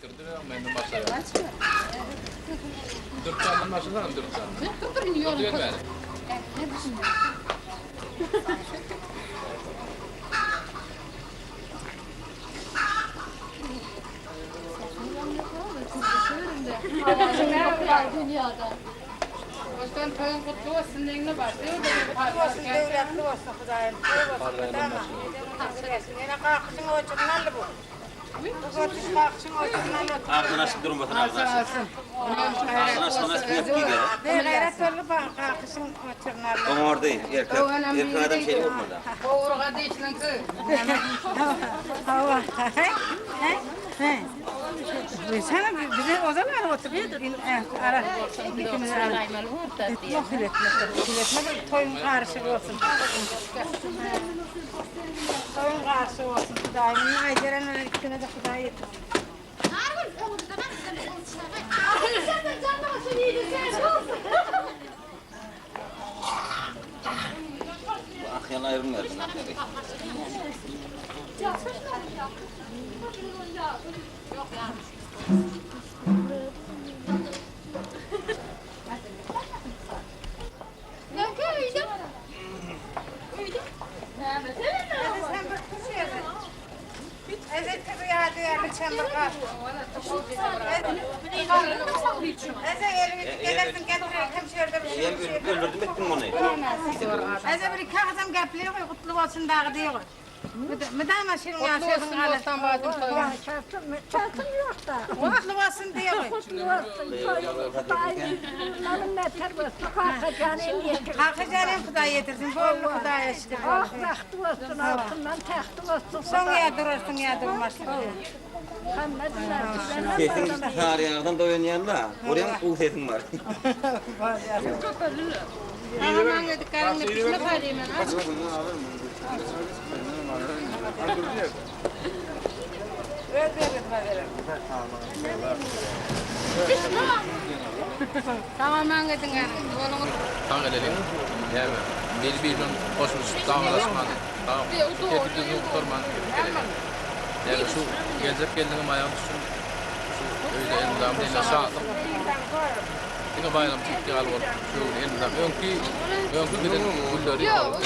getirdi ve ben de masaya. Türkçan'dan başlasana Türkçan'dan. Kırpırın yolun Diyor kız. ben. Ne düşünüyorsun? Dünyada. Başkan toyun kutlu olsun neyine var diyor. Kutlu olsun, devletli olsun Kudayım. Kutlu olsun, tamam. Yine kalkışın oturmalı bu. Bu götüş kalkışın oturmalı. Ağzına açık durmasın ağzına açık. Ağzına açık hep gider. Ne gayret oldu bak kalkışın oturmalı. Ama orada değil. Erkek adam şey olmadı. Doğruğa değişlen kız. Hava. Sana bize o zaman oturuyordu. Ara ikimiz ara. Yok iletme. Toyun karşı olsun. Toyun karşı olsun. Kudayımın Ayderen'le ikisine de Kuday yetim. Akyan ayrılmıyor. Ezek kızı ya değerli çember kal. Ezek elini gelirsin getiriyor hemşehirde bir şey. Öldürdüm ettim onu. Ezek bir kağıdım gepliyor kutlu olsun dağı diyor. Müdahale şirin Kutlu yaşıyorsun olsun hala. dostan bacım toyun. Çatım yok da. Kutlu olsun diyor. Kutlu olsun. Benim ne terbiyesi kalkacağını emniyete. Kalkacağım Kuday yedirsin. Bollu Kuday'a şükür. Ah tahtı olsun altından tahtı olsun. Son ya durursun ya durmazsın. Sesin tarihinden da oynayanlar. Oraya mı kul sesin var? Hemen dedik karnına pişme paylayayım ben. Tamam ben gidin karnına. Kanka dedim. Yani bir koşmuş dağlaşmadı. Tamam. Tetikli doktorman. Yani şu gelecek geldiğim ayağım düşün. Şu öyle elimden değil aşağıdım. Yine bayram çıktı galiba. Şu elimden. Önkü gidin gülleri kaldı.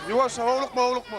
Yavaş, havluk mu, havluk mu?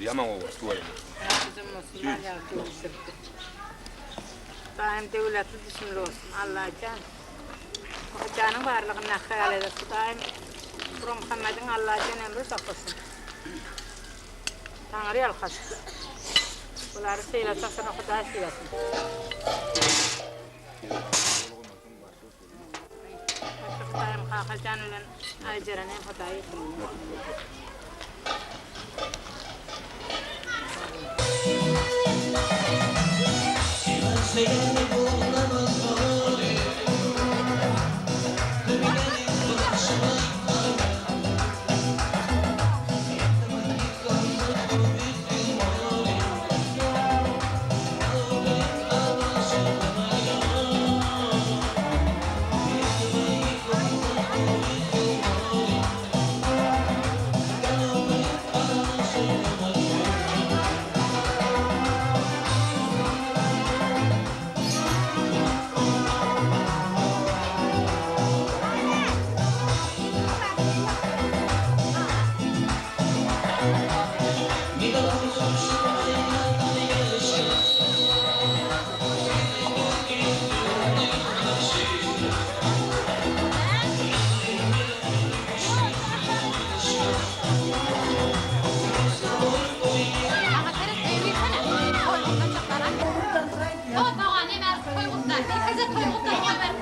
Yaman o tuvalı. Bizim olsun, bayağı görüşürdü. Daim devletli düşünür olsun, Allah can. O canın varlığına hayal edersin, daim Nurmuhammed'in Allah can ömrü saklasın. Tanrı yalkasın. Bunları seyletirsin, o kadar seylesin. Daim kakal canıyla aycırana hem kadar yıkılın.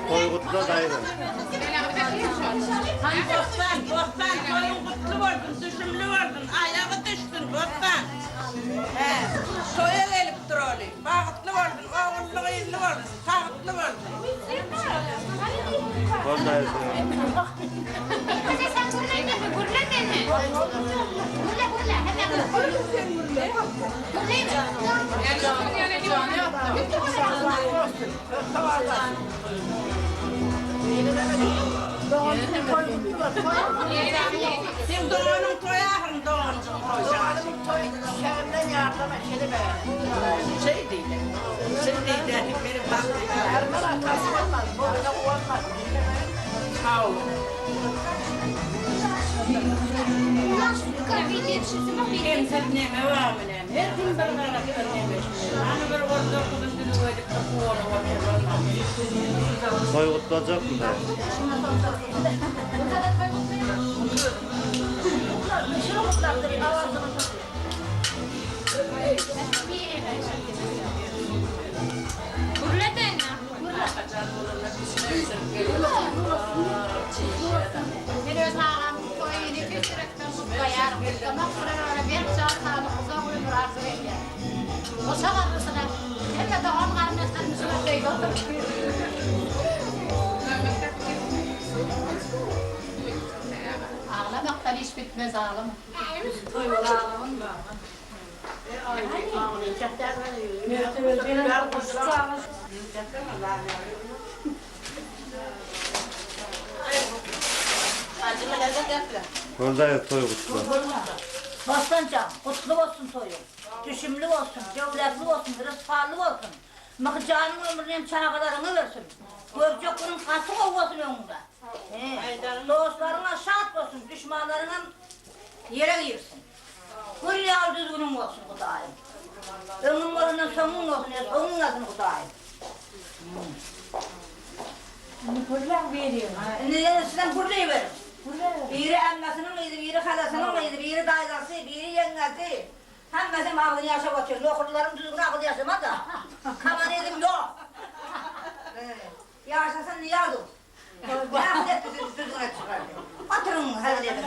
Toygut'ta dayı. Bostan, toyun kutlu oldun, düşümlü oldun, ayağı düştün bostan. Toya gelip duroli, bağıtlı oldun, oğullu illi oldun, sağıtlı oldun. Kol dayısı. Sen gurle mi? Gurle, hemen gurle. Sen doğanın toyağın, doğanın toyağın. Şehirden yardıma şöyle be. Şey değil, benim baktım. Ermana kasılmaz, boyuna olmaz. Sağ ol. Kimse neme var mı neme? Her gün ben karakter neme. Hani bir orada kudüsünü koyduk da kuğunu var. Toygut'ta olacak mı dayı? Şunu mutlaktır, avazını tutuyor. Gurle de ne? Biraz ağam koyunu götürekten mutlayar. Ama sonra bir saat sağlıklıza uyumur arzu eder. O sabahısına hem de doğum karnesinden müsait değil otur. Ağlamaktan hiç bitmez ağlama. Kol dayı Toygut'ta. Bostancan, kutlu olsun toyun. Düşümlü olsun, devletli olsun, rızfarlı olsun. Mıkıcanın ömrünün çağlarını versin. Görecek bunun katı olsun önünde. Dostlarına şart olsun, düşmanlarına yere girsin. Kulle al düzgünün olsun Kudayım. Önün varından sonun olsun, sonun adını Kudayım. Kurlar veriyor. Sizden kurlayı verin. Biri annesinin mıydı, biri halasının mıydı, biri dayısı, biri yengesi. Hemmesi ağzını yaşa bakıyor. Lokurlarım düzgün ağzını yaşama da. Kaman edim yok. Yaşasan niye aldın? Oturun halledelim.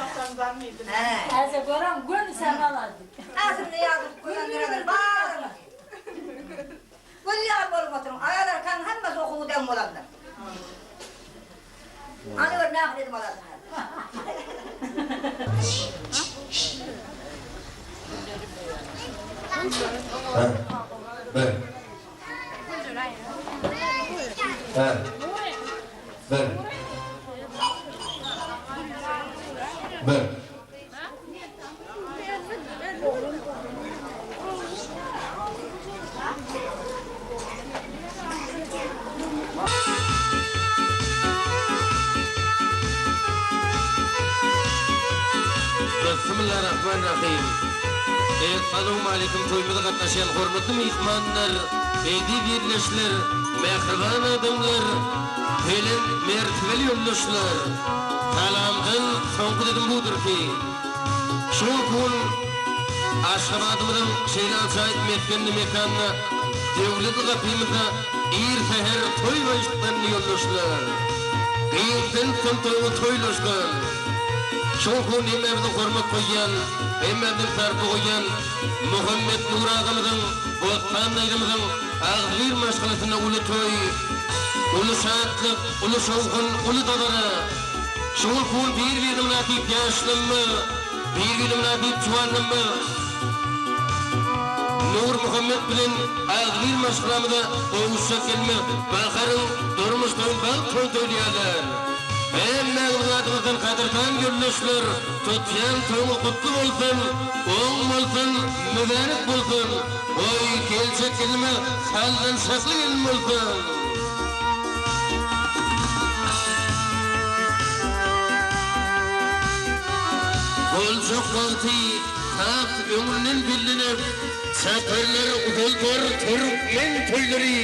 Eze gören gün sen alardın. Ağzımda yağdırıp koyandıradır, bağırın. Gül yağır bolup oturun, ayalar kan hemmesi okuğu dem olanlar. Anıyor ne yapayım olanlar. Ben. Bismillahirrahmanirrahim. Assalamu alaykum to'ymada qatnashgan hurmatli mehmonlar, bedi birleşler, mehribon odamlar, kelin mertebeli yo'ldoshlar. Salamdan so'nggi dedim budur ki, şu kun Aşgabatımızın Şeylan Said Mehkenli mekanına devlet kapımızda seher toy başlıklarını yo'ldoshlar. Kıyımdan son toygu toyloshgan. Şonkun emmerden hormat koyyan, emmerden tarpı koyyan Nurmuhammet Merdow Bagt Toyy'mizin ağzır maşgalasına ulu toy, ulu şahatlık, ulu şovkun, ulu dadara. Şonkun bir münafik yaşlanma, bir münafik çuvanlanma. Nurmuhammet bilen ağzır maşgalamıda oğuşa kelme, bakarın durmuş toyun Bagt Toyy toylayalar. Emme ıvladımızın kadirtan görülüşler, tutyan toymu kutlu olsun, oğun olsun, mübarek olsun. Oy gelecek ilme, saldan saklı ilm olsun. Olcuk vakti, hak ömrünün bilinip, çatırlar uduldur Türkmen toyları.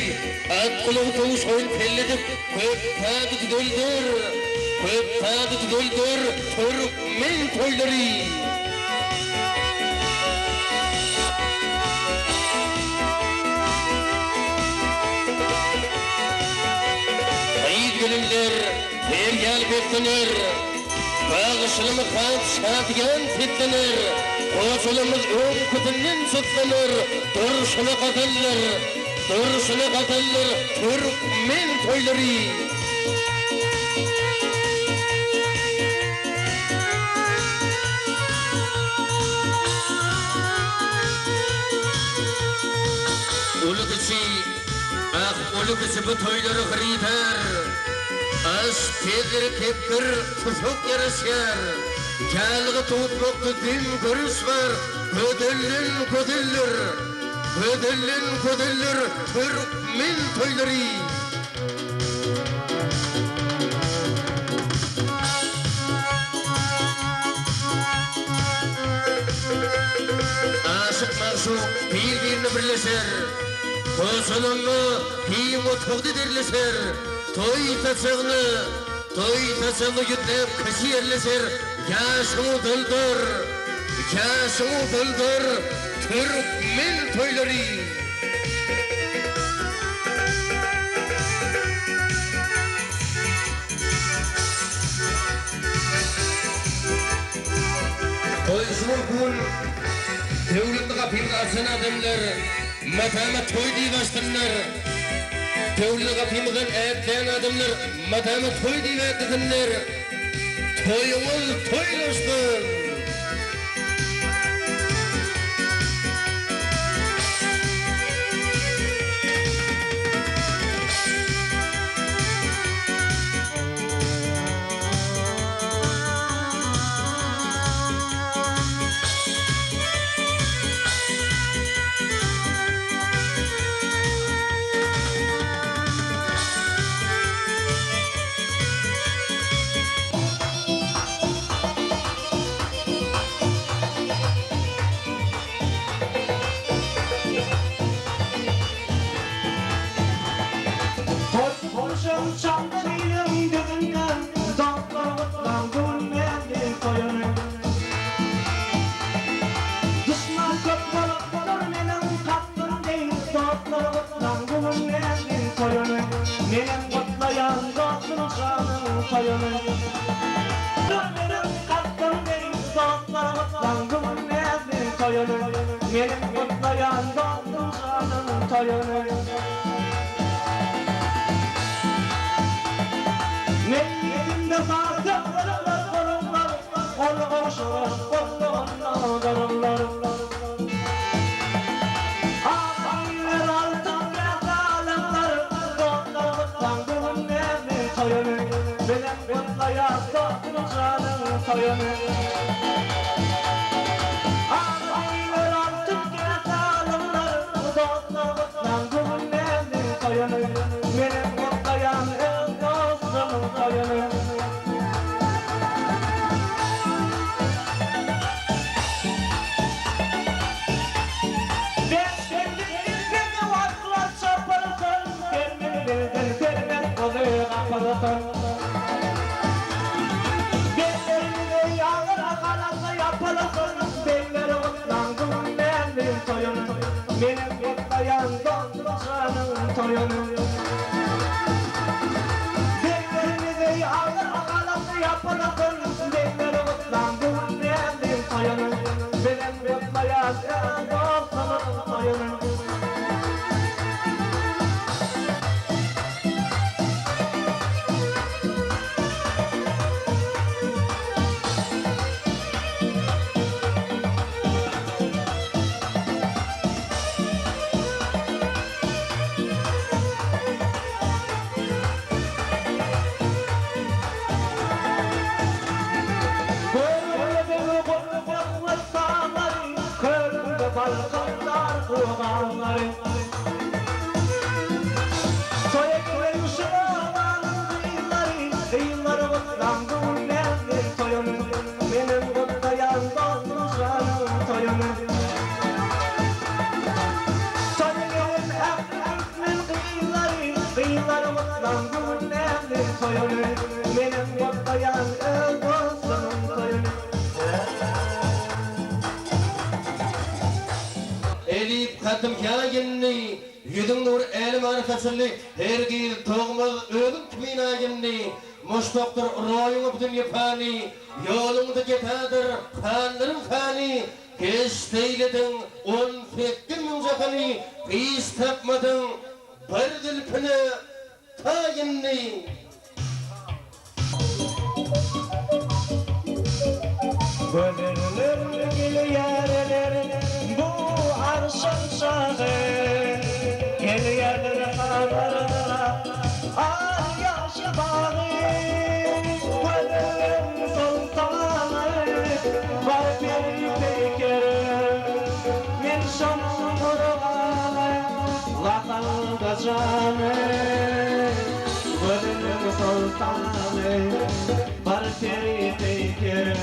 Ak kulağı toğuş oyun pelledip, köp tadı güldür. Köp tadı güldür Türkmen toyları. Hayır gülümler, feryal beklenir. Bağışılımı kalp şadigan fitlenir. Koçulumuz ön kütünden sütlenir. Duruşuna kadınlar Türkmen toyları. Ulu bu toyları hrider. Aş tedir tepkir tufuk yarışar. Kâlığı tutmakta din görüş var. Ködüllün Türkmen toyları. Aşık maşuk birbirini birleşer. Koşulunlu hiyim otkuğdu dirleşer. Toy tasağını yütlep kışı yerleşer. Yaşımı doldur Türkmen toyları. Toysuz kun devletli kapıyı açan adamlar matama toy diye başlarlar. Devletli kapıyımızdan ayaktayan adamlar matama toy diye başlarlar. Toyumuz toylaştır. toyunu, benim kutlayan doldum canım toyunu. Meyyetimde sarkıklarımlar korunlar, kolu komşular, kolluğunlar darınlar. Ağabeyler altın rezalemler, donlar kutlan bugünlerini toyunu, benim kutlayan doldum canım toyunu. Ağabeyler altın rezalemler, donlar kutlan bugünlerini toyunu, benim kutlayan dostum toyunu. Gözlerinde yağlar kalakla yapılsın, belleri otlandım benim toyunu, benim kutlayan dostum toyunu. Gözlerinde yağlar kalakla yapılsın, belleri otlandım benim toyunu, benim kutlayan dostum toyunu. Balkanlar kurbanları Soyeklerin şımarların kıyıları kutlandım benim toyunu, benim kutlayan dostum canım toyunu. Soyeklerin ekmeğinin kıyıları kutlandım benim toyunu, benim kutlayan dostum toyunu. Elip katım kâginni, yüdün nur elim arkasını, hergiz toğmaz ölüm kmina ginni, muştoktur royunu bütün yapani, yolumda getadır kanlarım fani, keş deyledin, on fekkin münzakani, kıyız tapmadın, bir dilpini ta ginni. Gönüllüm gül yerlerin bu arşın şahı, gel yerlere kanarına ah yaşı bağı. Gönüllüm sultanı var bir pekerim, min şanım kurbanı vatanında canı. Gönüllüm sultanı var bir pekerim,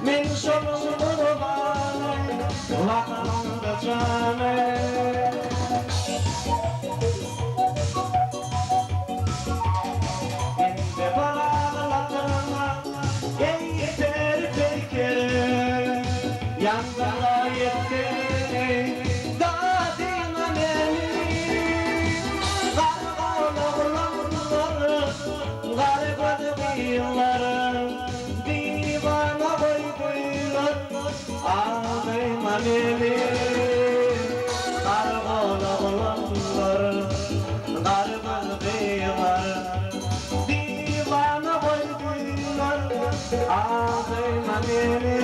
min şanım kurbanı vatanında canı. İnde bağlarına yeter pekerim, yanlara yeter dadına beni. Garip garip yıllarım divana koydular ağlayma beni. Garip olanlarım garip yıllarım divana koydular ağlayma beni.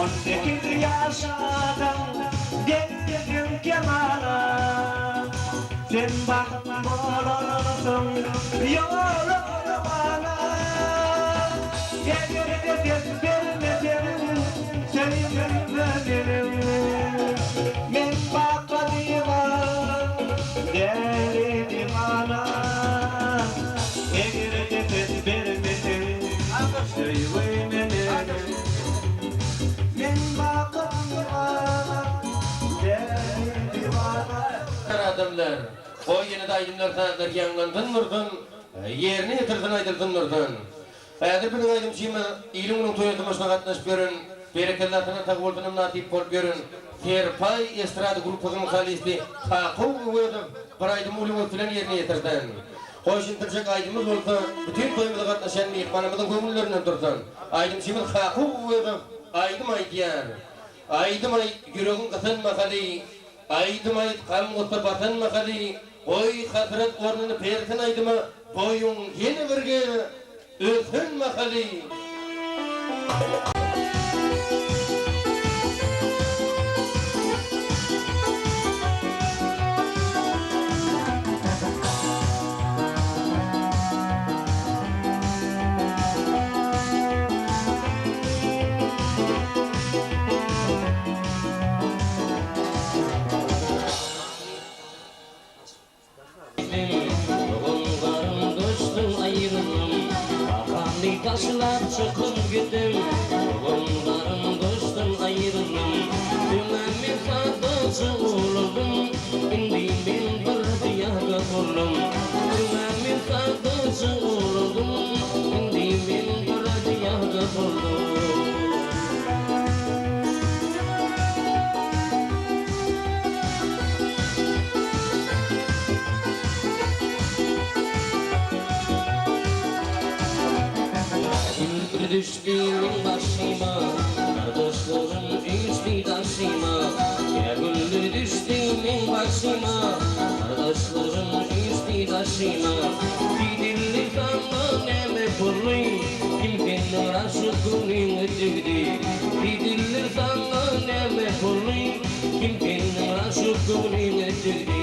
18 yaşadım dedim kemana sen bakma olursun yolunu bana eğer edip vermedin sevmedim men Bagt divan derdim ana eğer edip vermedin sevmedim men Bagt divan derdim ana adamlar, o yine de aydınlar tanıdılar yanlandın nurdun, yerini yitirdin aydırdın nurdun. Eğer benim aydım şeyime, iyiliğinin toyatılmasına katlaşıp görün, berekellatına takvurdunum natip bol görün, Terpay estrada grupuzun solisti Kakov uyadım, bir aydım ulimu filan yerini yitirdin. Hoşun tırcak aydımız olsa, bütün toyumuza katlaşan mihmanımızın kömüllerinden dursun. Aydım şeyime Kakov uyadım, aydım aydiyar. Aydım ay, yüreğin kısan makali, aydım ay, kam otta batan makali, oy hasret ornunu pertin aydıma, boyun yeni birge, ötün makali. Taşlar çıkıp gittim, onların dostum ayrıldım. Dümenli sadıcı olurdum, indi ben bir diyaga oldum. Dümenli sadıcı olurdum, indi ben bir diyaga oldum. Düştüğümün başıma, kardeşlerim üstü taşıma. Güllü düştüğümün başıma, kardeşlerim üstü taşıma. Bir dilli kanlı neme kurlu, kimsenin aşkının ötüydü. Bir dilli kanlı neme kurlu, kimsenin aşkının ötüydü.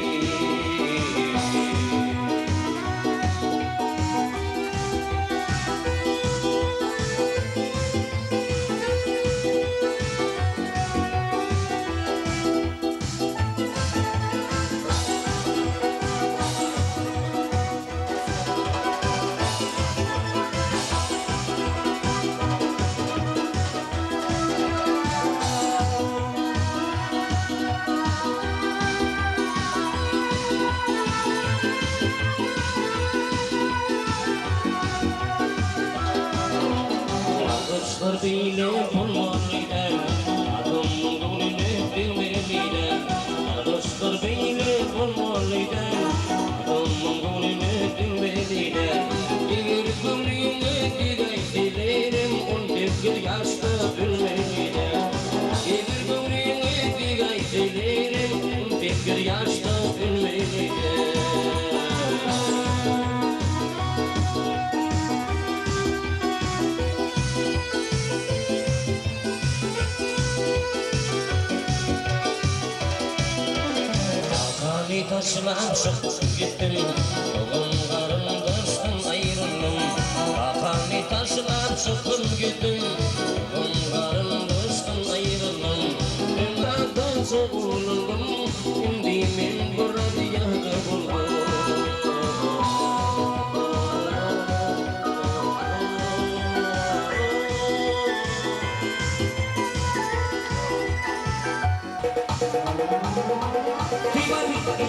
Arkadaşlar bile bulmalıydı, adamın golünü bilmeliydi. Arkadaşlar bile bulmalıydı, adamın golünü bilmeliydi. Bir gümrüğüne gideydilerim, 11 yaşta bilmeliydi. Bir gümrüğüne gideydilerim, 11 yaşta bilmeliydi. Taşlar çıkıp gittim, onların dostum ayrıldım. Akali taşlar çıkıp gittim, onların dostum ayrıldım. Dünyadan soğuldum, indi men bir diyaga buldum.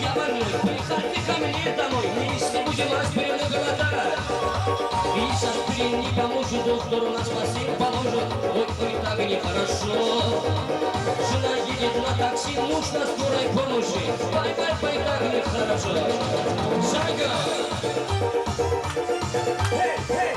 Я больной, приходи ко мне домой, мы с тобой будем разбирать голода. И сейчас блин не поможет, доктор нас спасет, поможет. Ой, ой, так нехорошо. Жена едет на такси, муж на скорой помощи. Пай, пай, пай, так нехорошо. Санька! Эй, эй!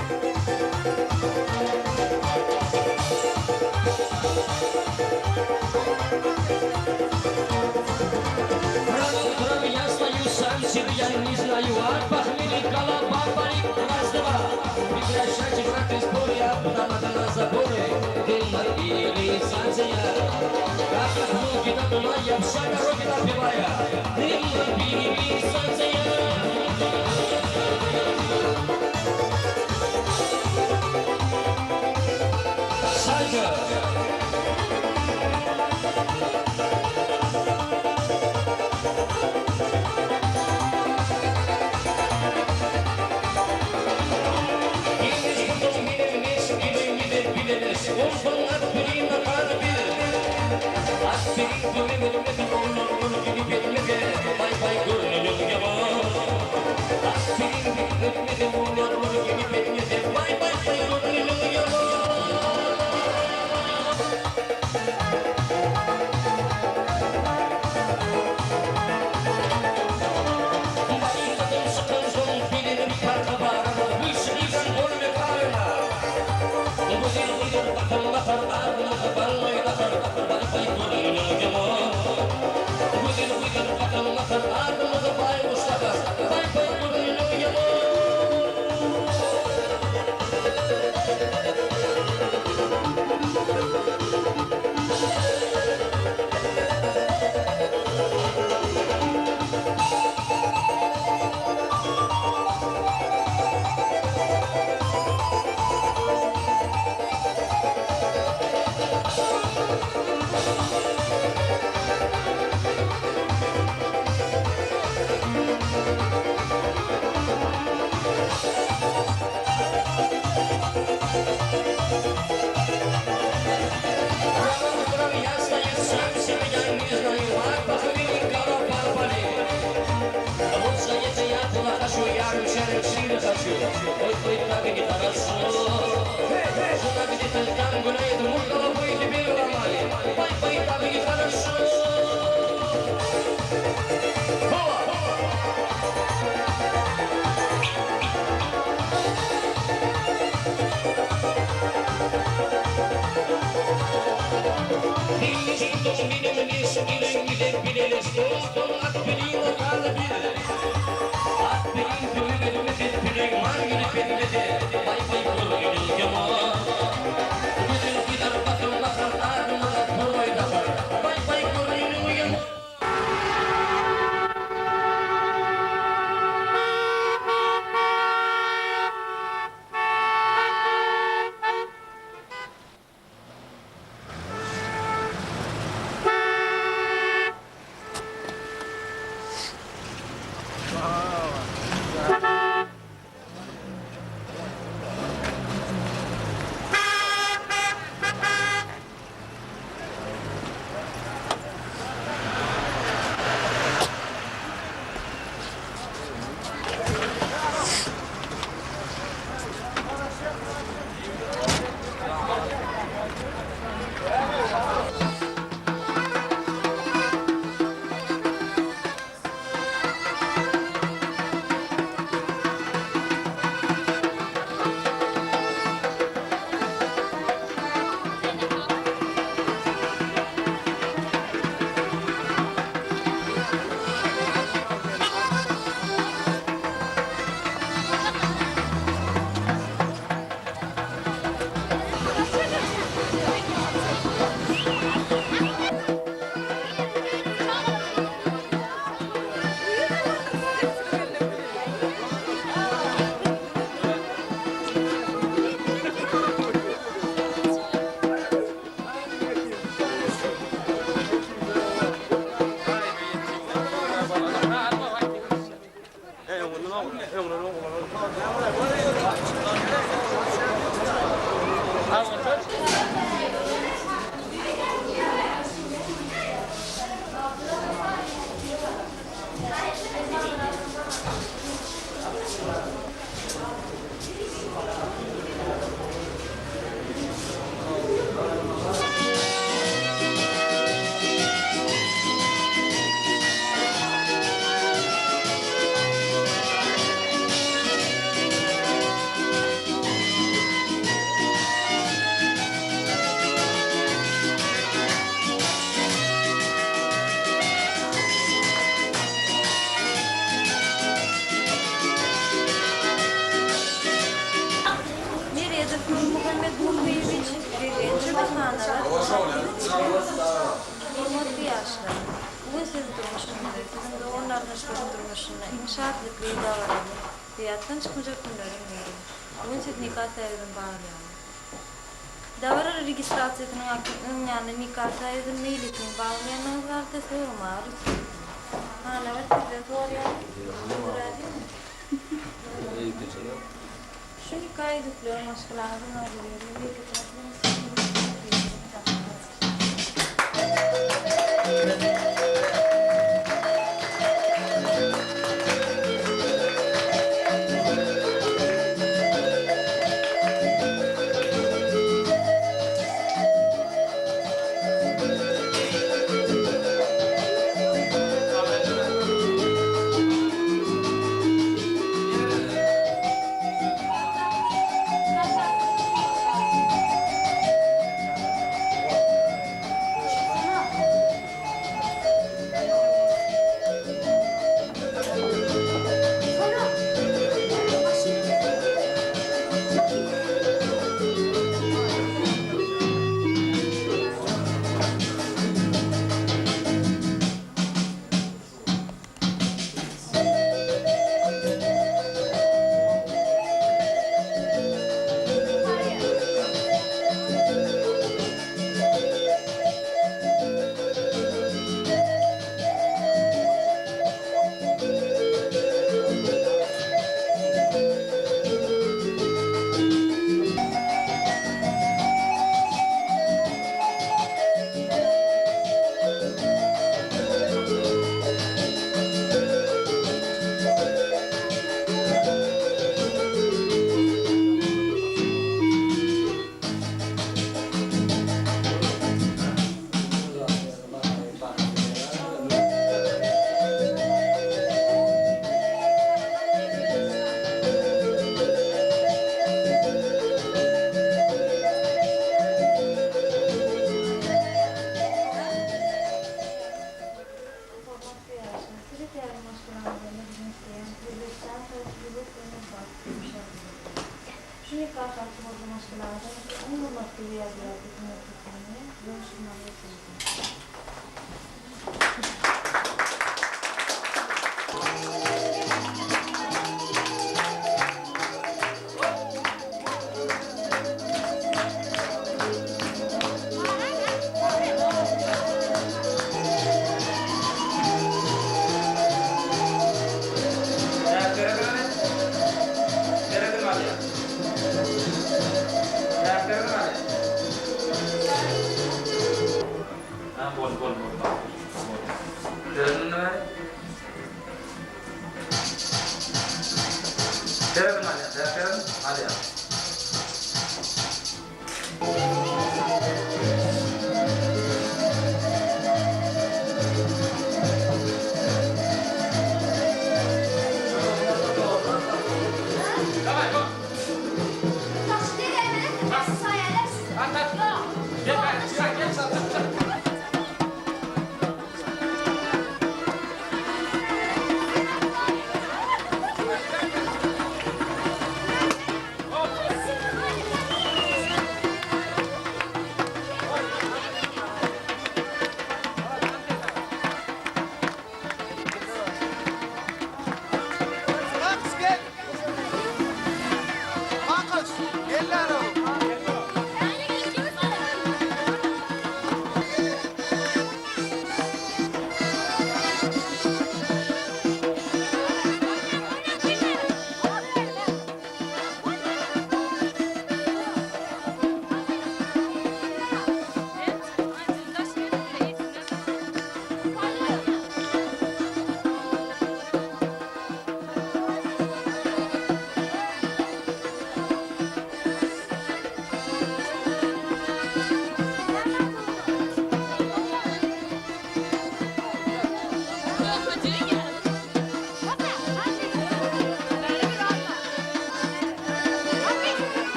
Я стою сам себе, я не знаю, от похмелья голова болит, раз-два. Прекращай boşuna. İnşaatlık bir davranı. Hayattan çıkmayacak günlerim var. Bugün siz nikah sayıdın bağlayalım. Davara registrasyasının hakkının yani nikah sayıdın neylikin bağlayanlar var da sevim ağrı. Hala var sizden soruyor. Şu nikahı edipler maşkılardan alıyor.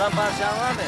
Lan parçan var mı?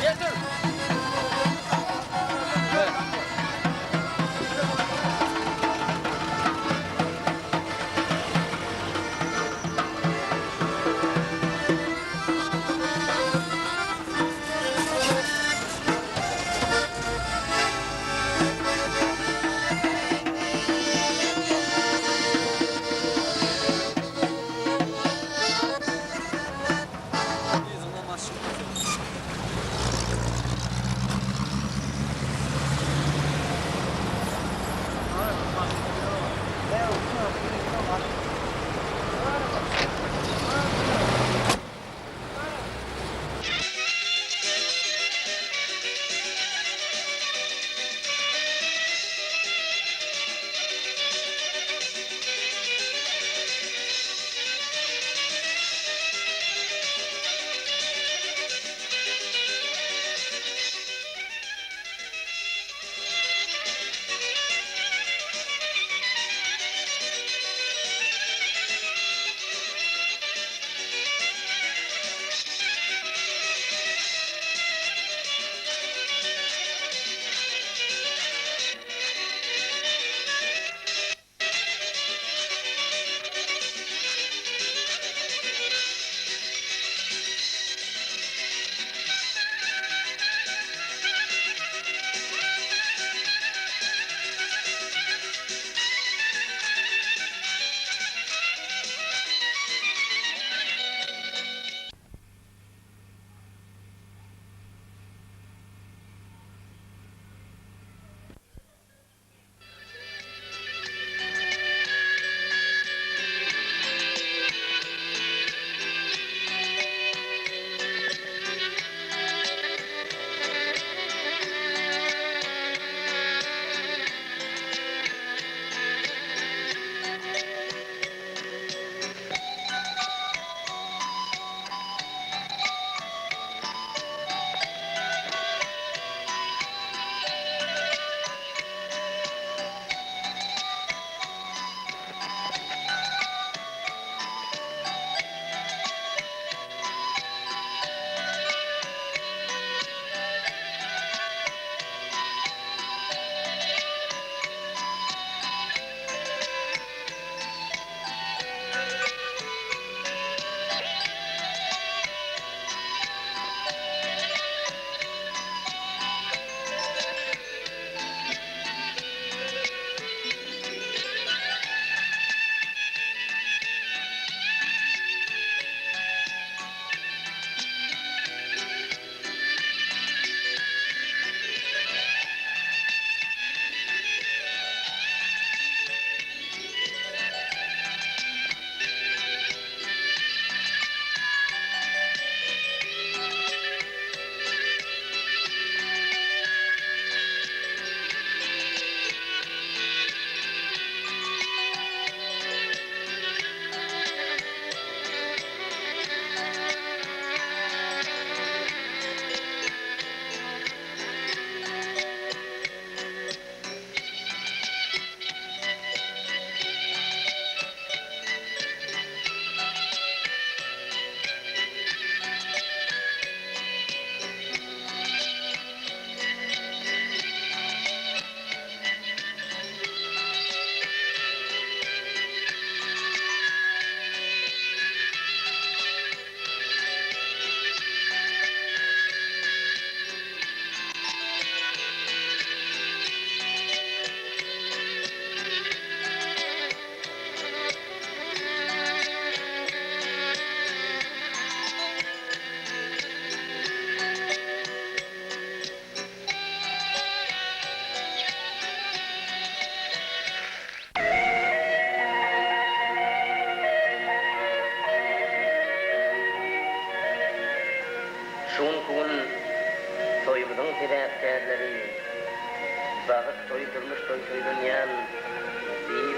Bagt Toyy Turkmen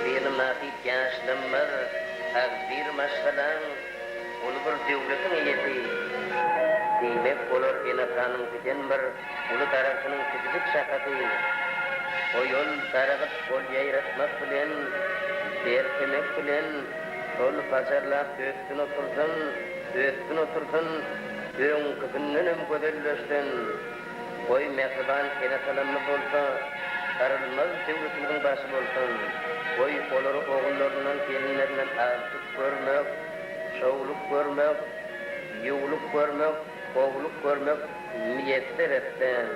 bir nafit yaşlanmar az bir maşgalan ulu bir devletin iyeti demek bolar enatanın biten bir ulu tarafının kiçik şakatı o yol tarafı bol yayratmak bilen bertemek bilen ol pazarlap öttün otursun Öňkü günnem gözelleşden goý mehriban kene salamly bolsa, aralmaz döwletimiň başy bolsun. Goý olary oğullaryndan gelinlerinden artyk görmek, şowluk görmek, ýuwluk görmek, oğluk görmek niyetler etden.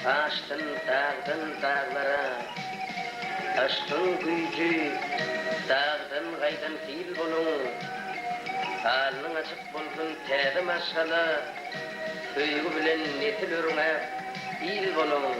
Aştın dağdan dağlara, aşkın gücü dağdan gaydan fil bunun. Alnın açık bulsun tedi maşgala, söýgü bilen netil örüňe il bunun.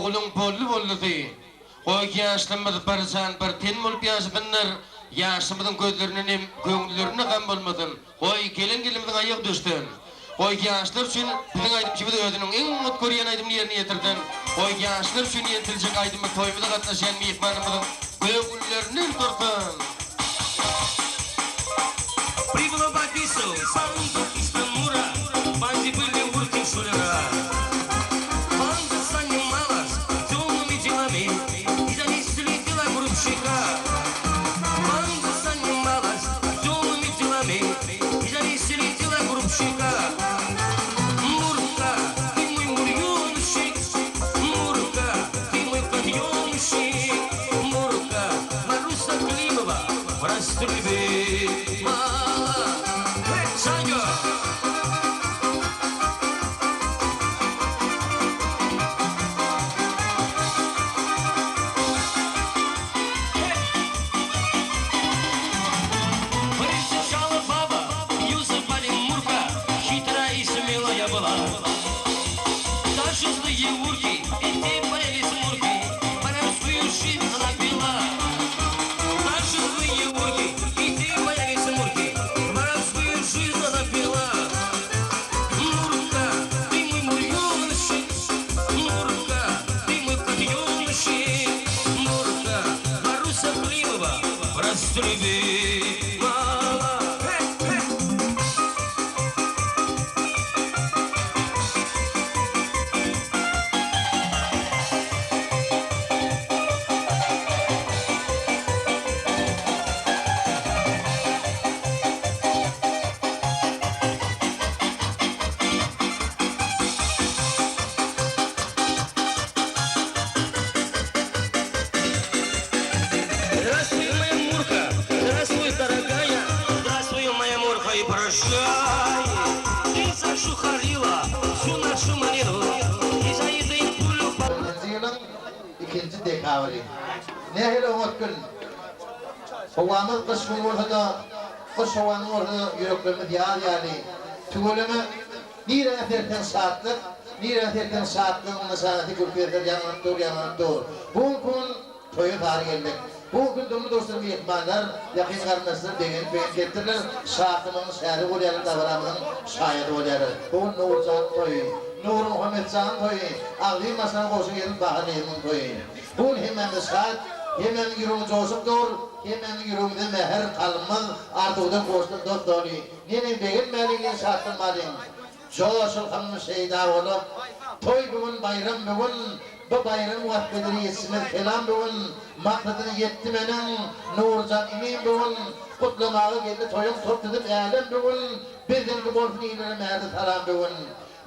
oğlun bollu Koy yaşlımız barsan bir ten bolup yaşadınlar. Yaşımızın gözlerinin köngüllerine kan bolmadın. Koy gelin ayak düştün. Koy yaşlar üçün bizim aydımcımız ödünün en mut koruyan aydımını yerine getirdin. Koy yaşlar üçün yetilecek aydımı toyumuza katlaşan mihmanımızın köngüllerinin turtun. Прибыло в Одессу, банда из Тамура, банде были урки шулера. Банда занималась темными делами и зависели дела грубщика. Банда занималась темными делами и зависели дела грубщика. Мурка, ты мой мурьёнщик, Мурка, ты мой подъёмщик, Мурка, Маруся Климова, простреби. İkinci dekavri. Nehir oğutkün. Ovanız kışkın ortada, kış ovanın ortada yüreklerimiz yani. Tügülümü nire eterken saatlık, mesaneti külküyeter yanıp dur. Bu gün toyu tarih gelmek. Bu gün dumlu dostlarım yetmanlar, yakın karnasını degen getirilir, saatımın şehri olayarı, davranımın şayeti olayarı. Bu Nurmuhammet Toyy, Nurmuhammet Merdow Toyy, ağlayın masana koşu gelin bahaneyinin Toyy. Bu hemen saat, hemen yürüğün coşup dur, hemen yürüğünde meher kalmaz, artığıdan koştum doktori. Nenin begin melinin saatın malin, coşul kanlı şeyda olup, toy bugün bayram bugün, bu bayram vaktidir yetişmez kelam bugün, maksadını yettimenin, Nurcan imin bugün, kutlamağı geldi toyun toptadım eğlen bugün, bizden bu borfun ileri merdi taran bugün.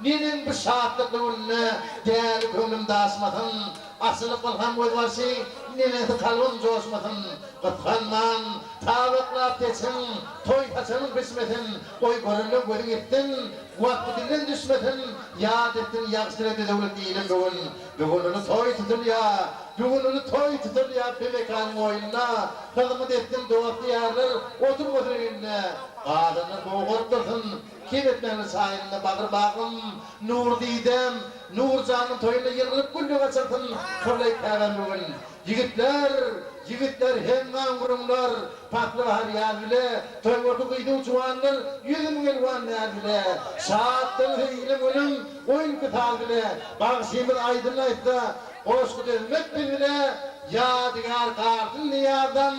Nenin bu şahatlıklı ünlü, değerli kömüm dasmatın, asılıp kalkan koyvarsı, nenin kalbim coşmatın, kıtkanman, tavıklap desin, toy taçanın kısmetin, oy görünlü görün ettin, vaktinden düşmetin, yad ettin, yakıştırdı devlet değilim bugün. Bugün onu toy tutur ya, bugün onu toy tutur ya, bir mekanın oyununa, kılımı ettin doğatlı yerler, otur önüne, adını boğurtursun, kim etmenin sayende bakır bakım, nur didem, Nurcan'ın toyuna yırılıp güllü kaçırtın, kırlayıp hemen bugün. Yigitler hemen kurumlar, patlı har yazbile, toy ordu kıydı uçuanlar, yüzüm gelvan yazbile, saattin heylim ölüm, oyun kıtal bile, bağışımız aydınlayıp da, hoşkut ezmek bile, yadigar kartın niyadan,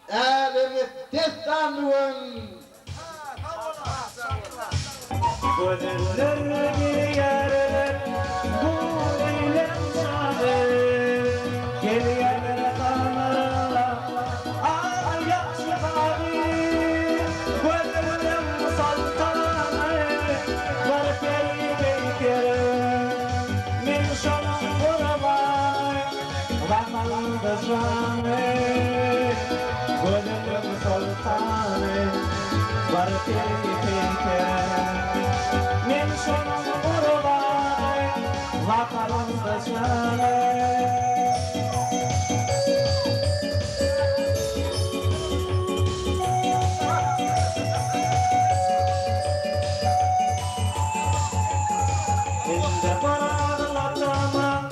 elimi destan bugün. Gönüllerimi yerler, bu eylem sadır, gel yerlere kanarlar, ayak çıkarır, gönlüm sultanı, var peykere, min şanım kurban, vatandaş canı, gönlüm sultanı, var peykere. Men şonun kurbanı, vatanımda canı. Inde parağlar tamam,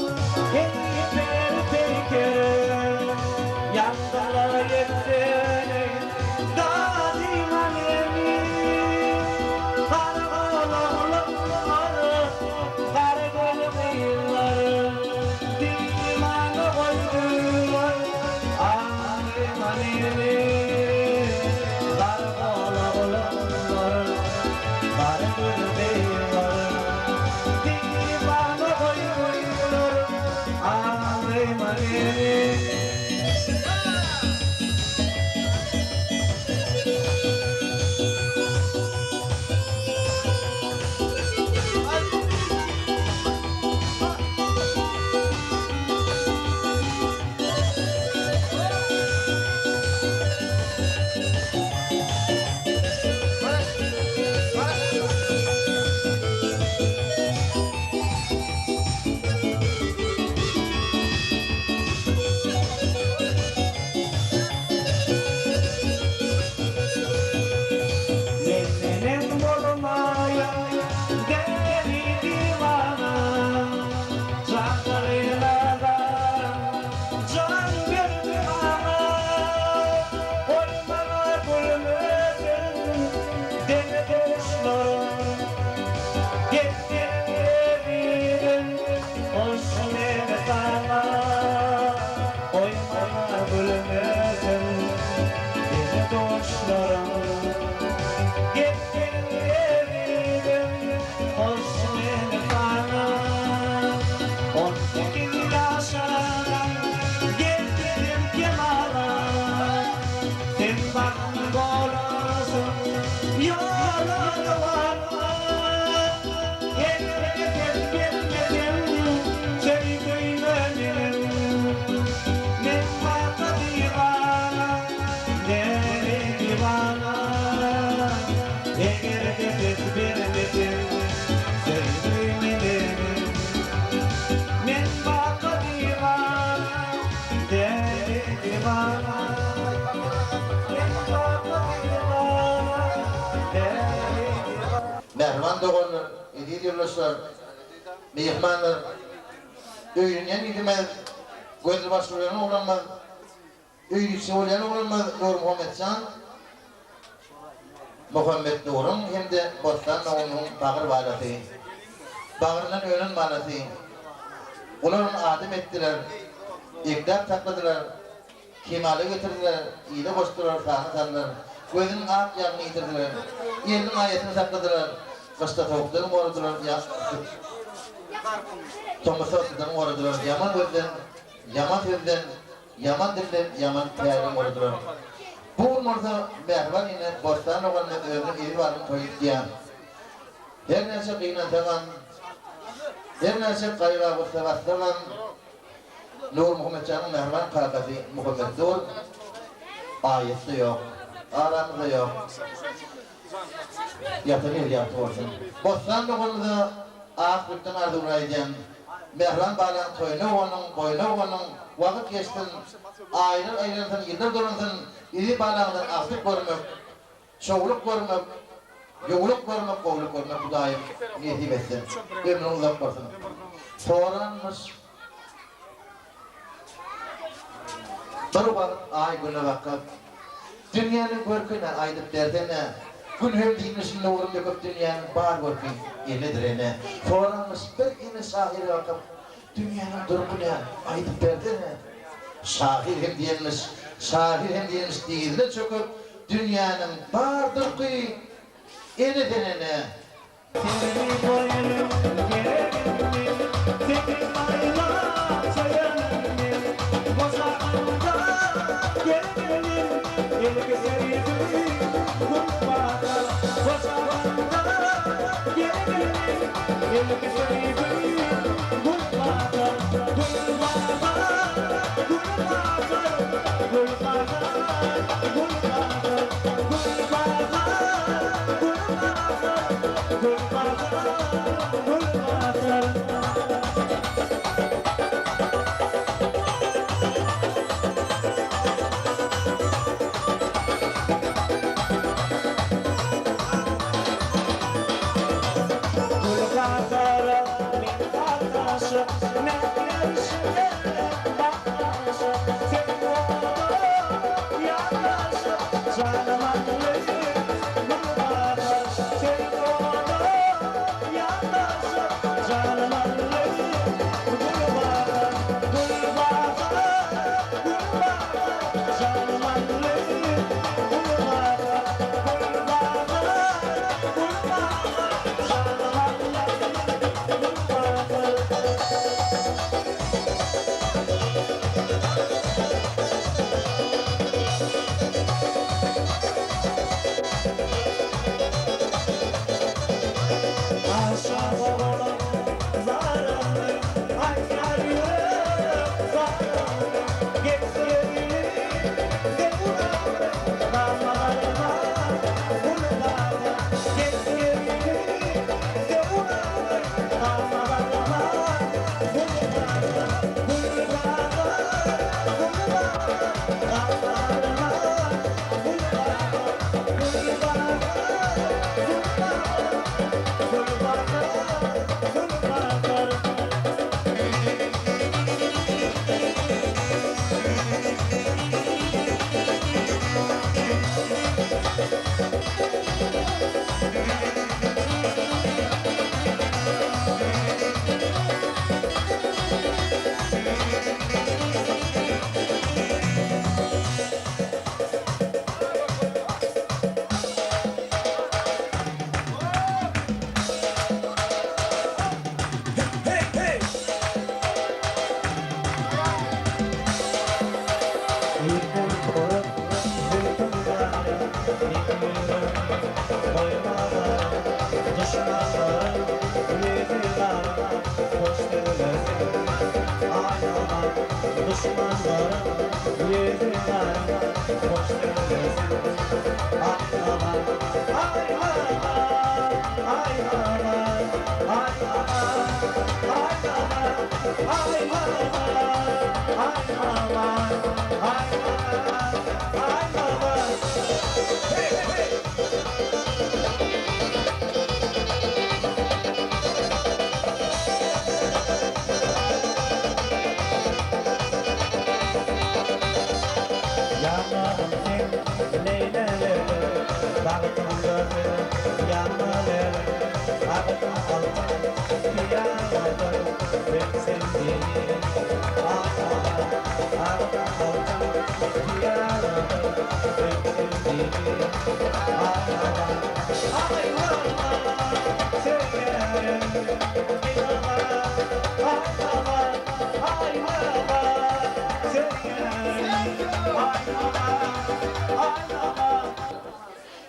Mehman doğanlar, idi diyorlar, mehmanlar, öğrenen gidemez, gözü başvuruyan olamaz, öğrisi olan olamaz, Nurmuhammet Merdow hem de Bostan onun bağır bağlatı, bağırından öğren bağlatı, onların adım ettiler, ikdar takladılar, kemale getirdiler, iyide koştular, sahne tanıdılar, gözünün ağır yanını yitirdiler, yerinin ayetini sakladılar, kışta tavuklarını uğradılar, Tomusu asıdan uğradılar, yaman gözden, yaman sözden, yaman dilden, yaman kıyardan uğradılar. Bu orada mehvan yine Bostan oğlanın ömrü iri varın toyutlayan. Her neyse kıynatagan, her neyse kayra kustavatlagan Nurmuhammet mehvan kalkası Muhammed'dur. Ayette yok, aramızda yok. Yatınır yaptı olsun. Bostan oğlanı ağırlıktan ardurayken mehvan bağlayan boynu onun, vakit geçtin, ayrıntın, yıllar dolantın, iri bağlandan artık görmek, çoğuluk görmek, yoğuluk görmek, kovuluk görmek bu daim niyetip etsin. Ömrün uzak olsun. Soğranmış. Bir vakit ay güne vakit, dünyanın görküne aydıp derdine, gün hem dinmişinde uğrum yakıp dünyanın bağır görkün yenidirene, soğranmış bir yeni şahir vakit, dünyanın durumuna aydıp derdine, şahir hem diyenmiş değilde çöküp dünyanın bağırdır ki eni denene. Seni boyanım gerekli, seni ayla sayanım, bozağında gerekli, ilgi sevdi kurtmada, bozağında gerekli, ilgi sevdi kurtmada,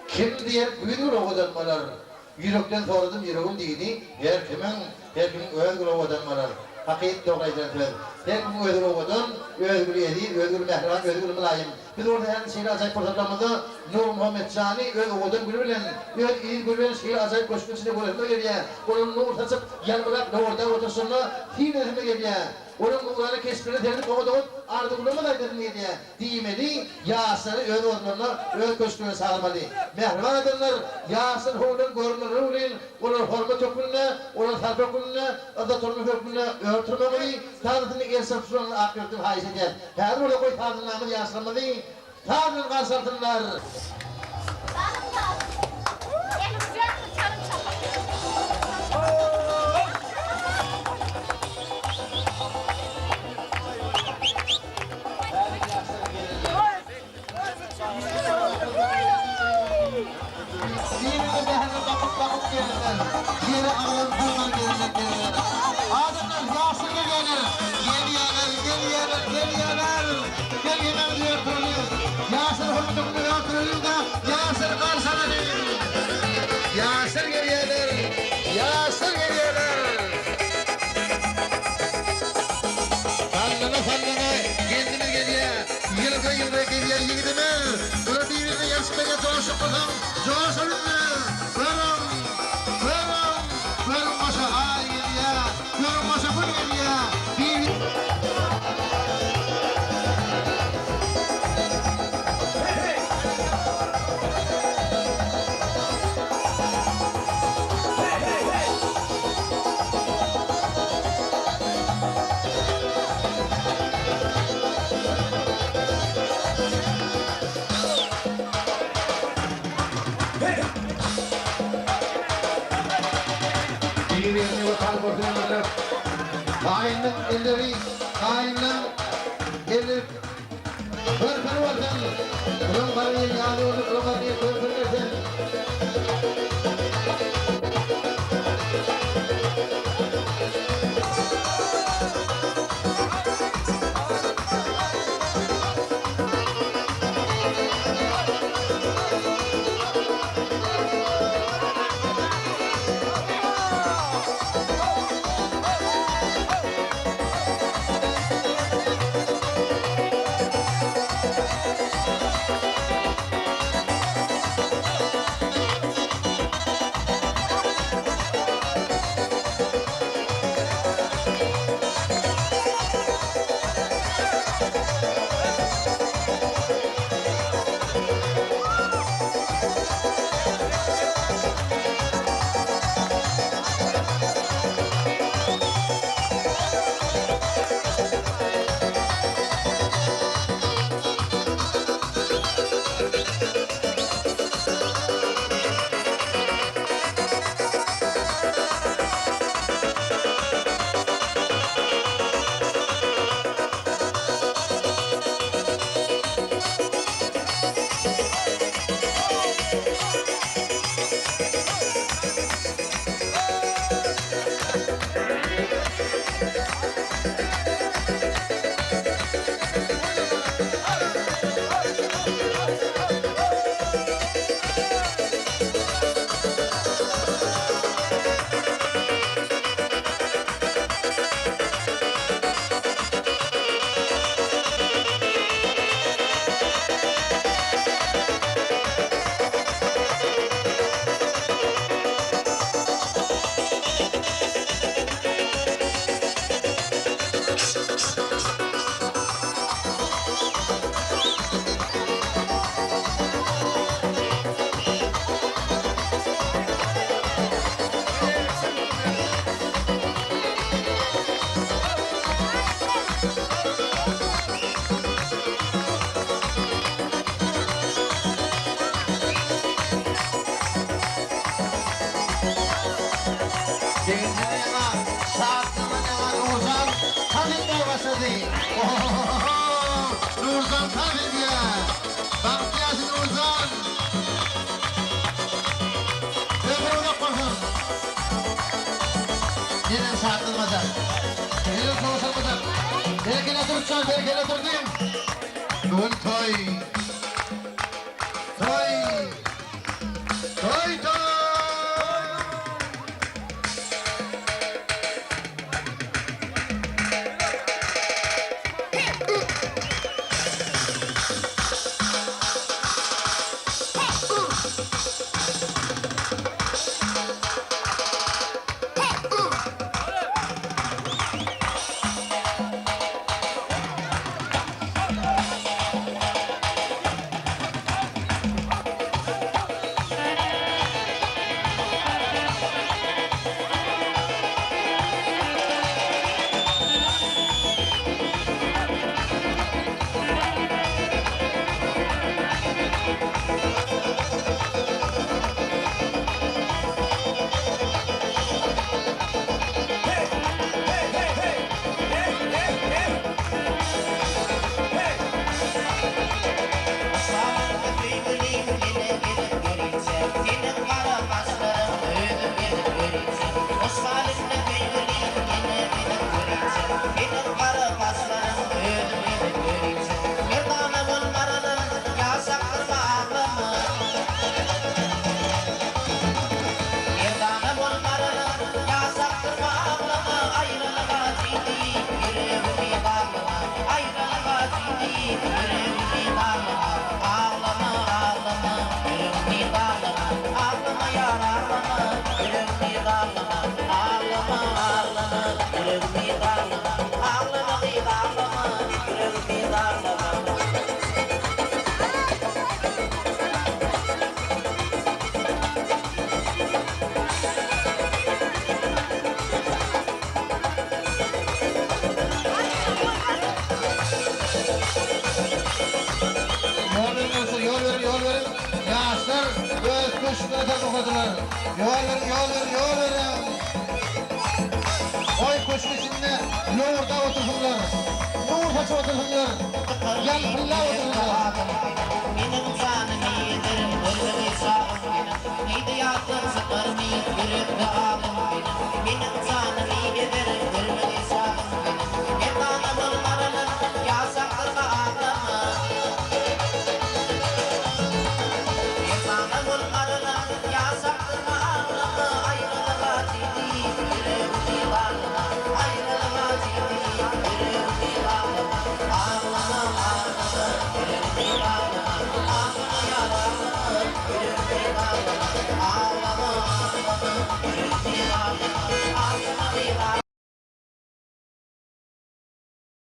Kim diye büyüdür o adamlar. Yürekten sordum, yüreğim değildi. Her kimin özgür o adamlar. Hakiyet doğrayacağız. Her kimin özgür o adam, özgür yedi, özgür mehran, özgür mülayim. Biz orada her şeyi acayip fırsatlarımızda Nurmuhammet Merdow o adam gülülen, iyi gülülen şeyi acayip koşkun içinde koyuyor geliyor. Onun nur saçıp yan bırak orada otursunlar, fiillerine geliyor. Onun Kur'an'ı kesmini terlik okuduğun ardı bulamadı diye diyemedi. Yasır'ı öz ormanına, öz köşküne sağlamadı. Mehriban edenler Yasır hoğunun görünür hoğunun, onun hormat hükmüne, onun sarf hükmüne, adı torunu hükmüne örtürmemeli. Tanrı'nın elsef suranın akıbetini haiz eder. Her burada koy Tanrı'nın namını yasıramadı. Tanrı'nın kansartınlar. Yere ağlar bunlar gelecekler. Adamlar Yasır'a gelir. Geliyorlar diyor kuruluyor. Yasır hükümünü yaptırılıyor da Yasır karşılanıyor. Yasır geliyorlar. Sallana kendimiz geliyor. Yılda geliyor yiğidimiz. Burada birbirine yarışmaya çalışıp bakalım. Coşulunlar. Verin başa ay geliyor. Verin başa fır geliyor. Birbirine bakar bakıyorlar. Kain'in elleri, Hırkırı varken, kulun karıyı yağlı oldu, kulun karıyı hırkırı. Uçan berkele oturdum. Bugün toy. Toy. Toy toy. Yol verin. Yaşlar öz kuşlara takmadılar. Yol verin. Oy kuşun içinde yoğurda otursunlar. Yoğurt açı otursunlar. Yankılla otursunlar. Benim canım iyidir, ölümü sağım benim. Neydi yaptım sıkırımı, yürüdü ağım benim. Benim canım iyidir, ölümü sağım benim. Bir tane bulmarının yasaktırma ağlamı. Bir tane bulmarının yasaktırma ağlamı. Ayrılığa ciddi, yürüdü ağlama. Ayrılığa ciddi, yürüdü ağlama. Ağlama, ağlama, yürüdü ağlama. Ağlama ya ağlama, yürüdü ağlama.